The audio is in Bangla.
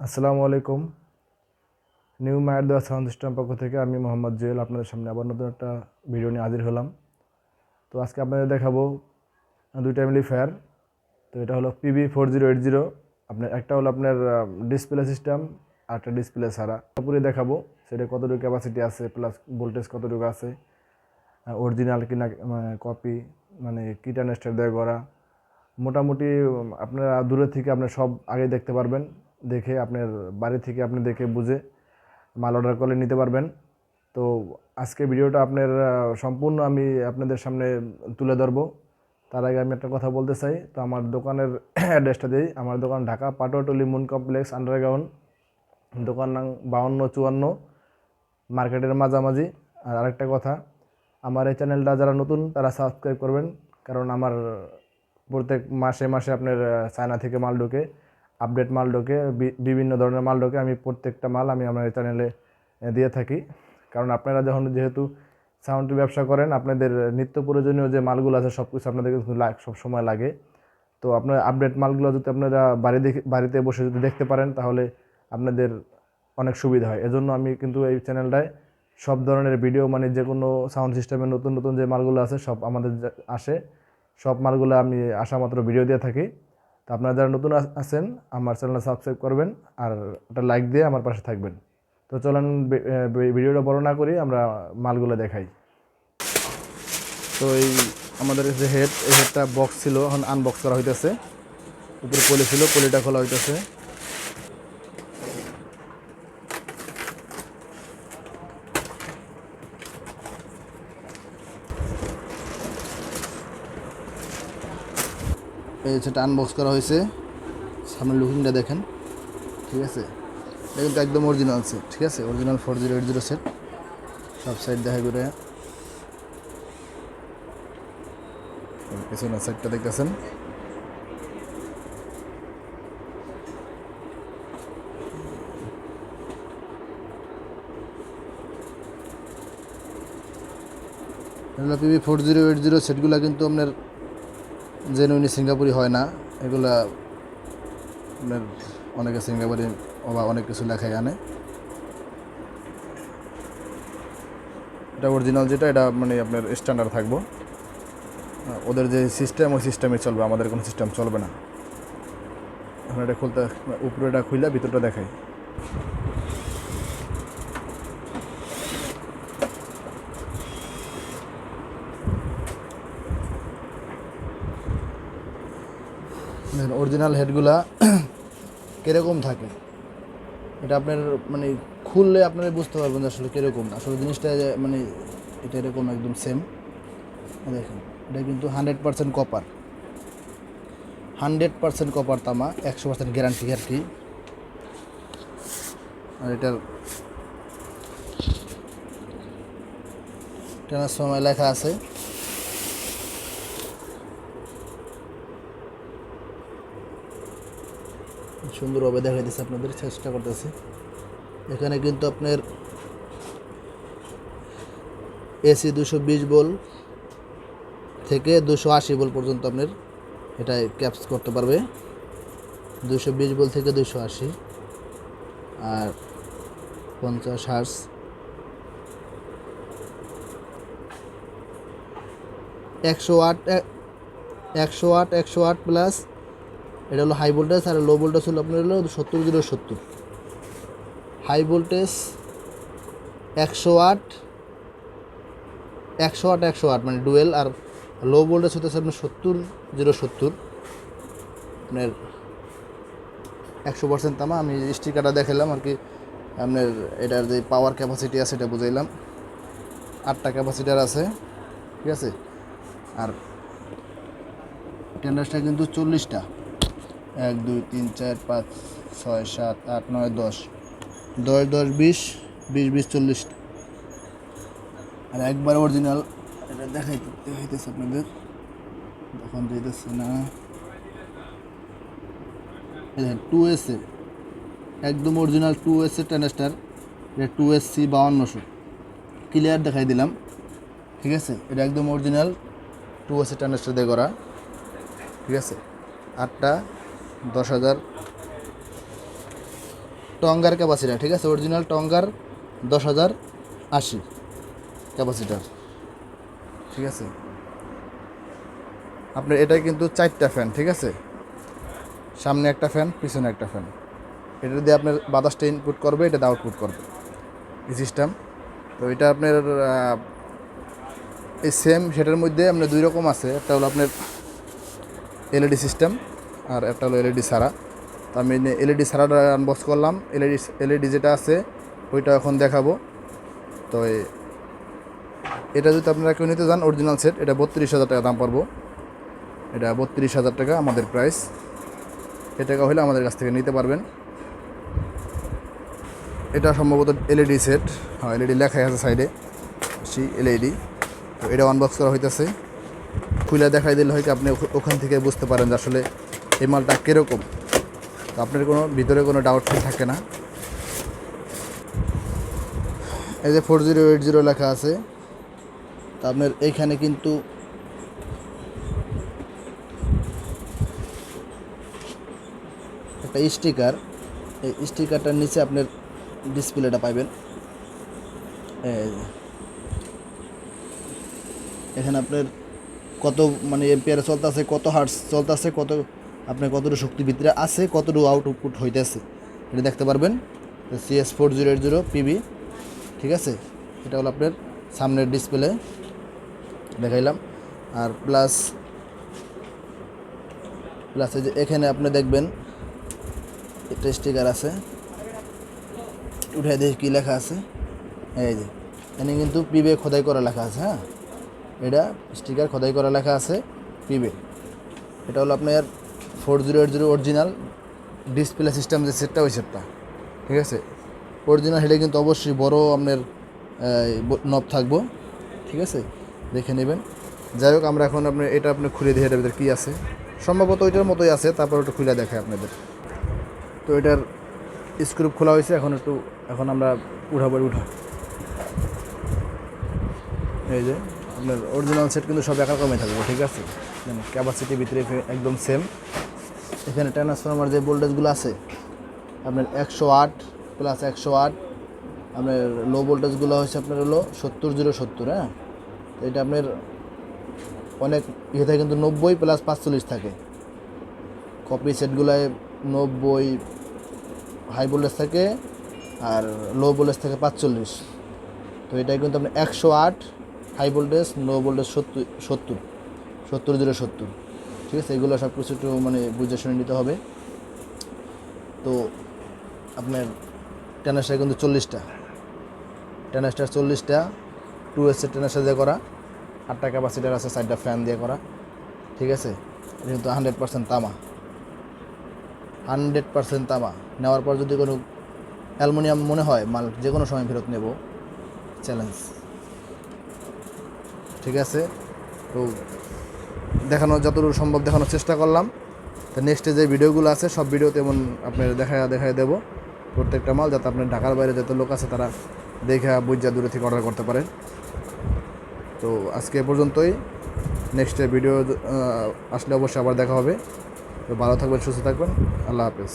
আসসালামু আলাইকুম। নিউ মায়ের দেওয়া সাউন্ড সিস্টেম পক্ষ থেকে আমি মোহাম্মদ জুয়েল আপনাদের সামনে আবার নতুন একটা ভিডিও নিয়ে হাজির হলাম। তো আজকে আপনাদের দেখাবো দুইটা অ্যাম্পলিফায়ার। তো এটা হলো PB4080। আপনার একটা হলো আপনার ডিসপ্লে সিস্টেম আর একটা ডিসপ্লে ছাড়া পুরো দেখাবো, সেটা কতটুকু ক্যাপাসিটি আছে প্লাস ভোল্টেজ কতটুকু আছে, অরিজিনাল কিনা কপি, মানে কি ট্রানজিস্টর দিয়ে করা। মোটামুটি আপনারা দূরে থেকে আপনার সব আগে দেখতে পারবেন, দেখে আপনার বাড়ি থেকে আপনি দেখে বুঝে মাল অর্ডার করলে নিতে পারবেন। তো আজকে ভিডিওটা আপনার সম্পূর্ণ আমি আপনাদের সামনে তুলে ধরবো। তার আগে আমি একটা কথা বলতে চাই। তো আমার দোকানের অ্যাড্রেসটা দিই। আমার দোকান Dhaka Patuatuli moon complex underground, দোকান নং 5254, মার্কেটের মাঝামাঝি। আর আরেকটা কথা, আমার এই চ্যানেলটা যারা নতুন তারা সাবস্ক্রাইব করবেন, কারণ আমার প্রত্যেক মাসে মাসে আপনার চায়না থেকে মাল ঢোকে, আপডেট মাল ঢোকে, বিভিন্ন ধরনের মাল ঢোকে। আমি প্রত্যেকটা মাল আমি আমার এই চ্যানেলে দিয়ে থাকি, কারণ আপনারা যখন যেহেতু সাউন্ডের ব্যবসা করেন, আপনাদের নিত্য প্রয়োজনীয় যে মালগুলো আছে সব কিছু আপনাদের কিন্তু সব সময় লাগে। তো আপনার আপডেট মালগুলো যদি আপনারা বাড়িতে বসে যদি দেখতে পারেন, তাহলে আপনাদের অনেক সুবিধা হয়। এজন্য আমি কিন্তু এই চ্যানেলটায় সব ধরনের ভিডিও, মানে যে কোনো সাউন্ড সিস্টেমের নতুন নতুন যে মালগুলো আছে সব আমাদের আসে, সব মালগুলো আমি আসা মাত্র ভিডিও দিয়ে থাকি। তো আপনারা যারা নতুন আছেন আমার চ্যানেলটা সাবস্ক্রাইব করবেন আর একটা লাইক দিয়ে আমার পাশে থাকবেন। তো চলেন ভিডিওটা বড় না করি, আমরা মালগুলো দেখাই। তো এই আমাদের যে এই হেডটা বক্স ছিল, এখন আনবক্স করা হইতেছে। উপরে পলি ছিল, পলিটা খোলা হইতেছে। এই সেটা আনবক্স করা হয়েছে, সামনের লুকিংটা দেখেন। ঠিক আছে, এটা কিন্তু একদম অরিজিনাল সেট। ঠিক আছে, অরিজিনাল 4080 সেট। সব সাইড দেখা করে পেছনের সাইডটা দেখতেছেন। PB4080 সেটগুলো কিন্তু আপনার জেনুইনি সিঙ্গাপুরি হয় না। এগুলা আপনার অনেকে সিঙ্গাপুরি বা অনেক কিছু লেখাই আনে। এটা অরিজিনাল যেটা, এটা মানে আপনার স্ট্যান্ডার্ড থাকবো। ওদের যে সিস্টেম ওই সিস্টেমে চলবে, আমাদের কোনো সিস্টেম চলবে না। এখন এটা খুলতে, উপরে এটা খুলে ভিতরটা দেখাই। অরিজিনাল হেডগুলা কীরকম থাকে এটা আপনার মানে খুললে আপনারা বুঝতে পারবেন যে আসলে কীরকম। আসলে জিনিসটা মানে এটা এরকম একদম সেম। দেখেন, এটা কিন্তু 100% কপার, 100% কপার তামা, 100% গ্যারান্টি আর কি। আর এটার ট্রান্সফর্মার লেখা আছে। সুন্দরভাবে দেখা দিচ্ছে, আপনাদের চেষ্টা করতেছি। এখানে কিন্তু আপনার AC 220 ভোল্ট থেকে 280 ভোল্ট পর্যন্ত আপনার এটা ক্যাপস করতে পারবে। 220 ভোল্ট থেকে 280 আর 50 হার্জ। একশো ওয়াট প্লাস। এটা হলো হাই ভোল্টেজ, আর লো ভোল্টেজ হলো আপনার হলো 70 হাই ভোল্টেজ 100 ওয়াট মানে ডুয়েল। আর লো ভোল্টেজ হতেছে আপনার 70 আপনার 100% তামা। আমি স্টিকারটা দেখালাম আর কি, আপনার এটার যে পাওয়ার ক্যাপাসিটি আছে এটা বুঝাইলাম। 8টা ক্যাপাসিটার আছে। ঠিক আছে, আর টেন্ডারসটা কিন্তু 40টা। 1 2 3 4 5 6 7 8 9 10 10 10 20 20 20 40। আর একবার অরিজিনাল এটা দেখাইতেছে আপনাদের, তখন যেতেছে না। 2S এর একদম অরিজিনাল 2S এর ট্রানজিস্টার, এটা 2SC 5200 ক্লিয়ার দেখাই দিলাম। ঠিক আছে, এটা একদম অরিজিনাল 2S এর ট্রানজিস্টার দিয়ে করা। ঠিক আছে, 8টা 10,000 টঙ্গার ক্যাপাসিটার, ঠিক আছে, অরিজিনাল টঙ্গার 10,080 ক্যাপাসিটার, ঠিক আছে। আপনার এটাই কিন্তু 4টা ফ্যান, ঠিক আছে, সামনে একটা ফ্যান, পিছনে একটা ফ্যান। এটা দিয়ে আপনার বাতাসটা ইনপুট করবে, এটা দিয়ে আউটপুট করবে, এই সিস্টেম। তো এটা আপনার এই সেম সেটার মধ্যে আপনার 2 রকম আছে, একটা হলো আপনার এলইডি সিস্টেম আর একটা হলো এলইডি ছাড়া। তো আমি এলইডি ছাড়াটা আনবক্স করলাম, এলইডি যেটা আছে ওইটা এখন দেখাবো। তো এটা যদি আপনারা কেউ নিতে চান অরিজিনাল সেট, এটা 32,000 টাকা দাম পড়বো। এটা 32,000 টাকা আমাদের প্রাইস। এ টাকা হলে আমাদের কাছ থেকে নিতে পারবেন। এটা সম্ভবত এলইডি সেট, হ্যাঁ এলইডি লেখাই আছে সাইডে, এলইডি। তো এটা আনবক্স করা হইতেছে, খুলে দেখাই দিলে হয় কি আপনি ওখান থেকে বুঝতে পারেন যে আসলে এই মালটা কীরকম। তো আপনার কোনো ভিতরে কোনো ডাউট থাকে না। এই যে 4080 লেখা আছে। তা আপনার এইখানে কিন্তু একটা স্টিকার, এই স্টিকারটার নিচে আপনার ডিসপ্লেটা পাবেন। এখানে আপনার কত মানে এম্পিয়ারে চলতেছে, কত হার্টস চলতেছে, কত আপনার কতটুকু শক্তি ভিতরে আছে, কতটুকু আউটপুট হইতেছে এটা দেখতে পারবেন। CS4080 পিবি, ঠিক আছে। এটা হলো আপনার সামনের ডিসপ্লে দেখাইলাম। আর প্লাস এই যে এখানে আপনি দেখবেন একটা স্টিকার আছে, উঠে দেখি কী লেখা আছে। এই যে এখানে কিন্তু পিবে খোদাই করা লেখা আছে, হ্যাঁ এটা স্টিকার খোদাই করা লেখা আছে পিবে। এটা হলো আপনার 4080 অরিজিনাল ডিসপ্লে সিস্টেম যে সেটটা, ওই সেটটা, ঠিক আছে। অরিজিনাল হেডে কিন্তু অবশ্যই বড় আপনার নব থাকবো, ঠিক আছে, দেখে নেবেন। যাই হোক আমরা এখন এটা আপনি খুলে দিয়ে এটার ভিতরে কী আছে, সম্ভবত ওইটার মতোই আছে, তারপর একটু খুলে দেখায় আপনাদের। তো এটার স্ক্রু খোলা হয়েছে, এখন আমরা উঠা। এই যে আপনার অরিজিনাল সেট কিন্তু সব একরকমই থাকবে, ঠিক আছে। ক্যাপাসিটি ভিতরে একদম সেম। এখানে ট্রান্সফরমার যে ভোল্টেজগুলো আছে আপনার 108 প্লাস 108, আপনার লো ভোল্টেজগুলো হচ্ছে আপনার হলো 70/70, হ্যাঁ। তো এটা আপনার অনেক ইয়ে থাকে কিন্তু 90 প্লাস 45 থাকে। কপি সেটগুলোয় 90 হাই ভোল্টেজ থাকে আর লো ভোল্টেজ থাকে 45। তো এটা কিন্তু আপনার 108 হাই ভোল্টেজ, লো ভোল্টেজ 70/70, ঠিক আছে। এগুলো সব কিছু একটু মানে বুঝে শুনে নিতে হবে। তো আপনার ট্রান্সফার কিন্তু 40টা, ট্রান্সফার 40টা 2S ট্রান্সফার দিয়ে করা, 8টা ক্যাপাসিটার আছে, 4টা ফ্যান দিয়ে করা, ঠিক আছে। এটা কিন্তু 100% তামা, 100% তামা। নেওয়ার পর যদি কোনো অ্যালুমিনিয়াম মনে হয় মাল যে কোনো সময় ফেরত নেব, চ্যালেঞ্জ, ঠিক আছে। তো দেখানো যতটুকু সম্ভব দেখানোর চেষ্টা করলাম। তো নেক্সটে যে ভিডিওগুলো আছে সব ভিডিওতে এমন আপনার দেখায় দেবো প্রত্যেকটা মাল, যাতে আপনার ঢাকার বাইরে যত লোক আছে তারা দেখা বুঝা দূরে থেকে অর্ডার করতে পারেন। তো আজকে এ পর্যন্তই, নেক্সটে ভিডিও আসলে অবশ্যই আবার দেখা হবে। তো ভালো থাকবেন, সুস্থ থাকবেন, আল্লাহ হাফেজ।